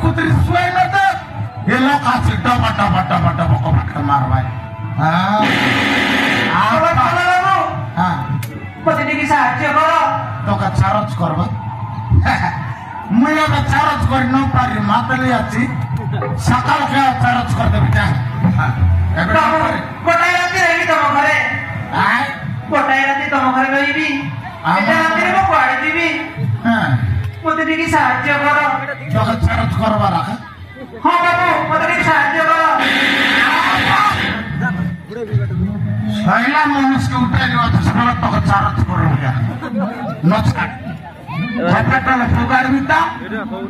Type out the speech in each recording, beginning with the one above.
कुतरी सोय न दे ये लोग आसे डबा डबा डबा डबा को पकड़ मार भाई हाँ हाँ पत्नी की साहाଯ୍य करो तो का चारोच करबा मैं अब चारोच कर न पारी मातली आछि सकाल के चारोच कर दे बेटा हां एबे गोटाई राती रही तुम घरे आय गोटाई राती तुम घरे रहिबी एटा राती रे पड़ी दिबी हां पत्नी की साहाଯ୍य करो तो का चारोच करबा राख हां बाबू पत्नी की साहाଯ୍य करो पहला मनुष्य के उठे जो तो सब तो का चारोच कर गया नचा हॉस्पिटल फुगार बिता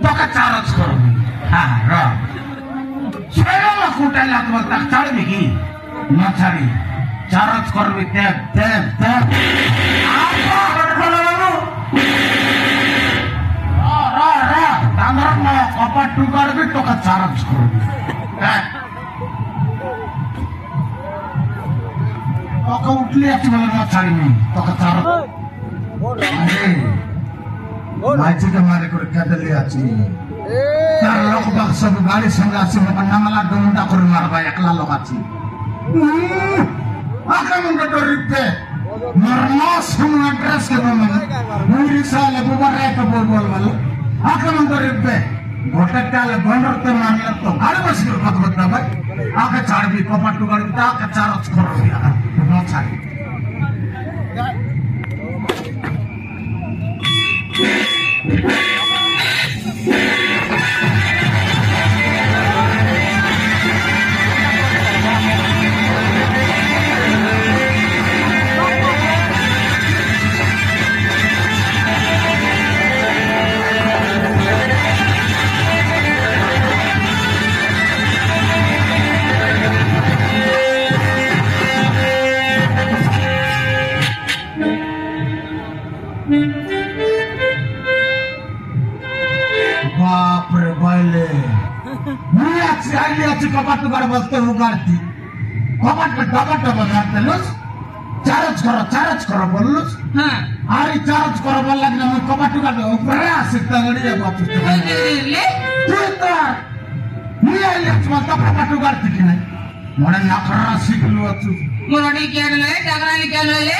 तो का चारोच कर हां रा पहला में कुटाला तो तक चढ़ बिकी न छड़ी चारोच कर बि ते आपा बड़खलो बाबू रा तामर में कपट टुकार भी तो का चारोच कर तो उठली अच्छी बोले न छड़ी नहीं तो का चारोच अरे माइची के मारे को कदली अच्छी तार लोग बाग सब गाड़ी संग आसी में नंगला डोंडा कर मारबा एकला लोग आसी आका मुंडा डोरिपे मरमास हम एड्रेस के में मुरी साले बुबरे तो बोल वाला आका मुंडा डोरिपे घोटकाल बंदरते मारले तो गाड़ी बस के बात बता भाई आका छाड़ भी कपट गाड़ी ता का चारोच कर दिया न छाड़ी बाप रे बाले मैं अच्छी कपट गाड़ बसते उगाड़ती कपट में डबल डबल गाड़ते लुस चार्ज करो बोल लुस हां आरी चार्ज करो बोल लगना मैं कपट गाड़ ऊपर आसे तगड़ी है बात ले तू तो मैं आइले तुम तो कपट गाड़ती कि नहीं मोड़े नखरा सीख लो तू मोरडी क्या ले डगरानी क्या ले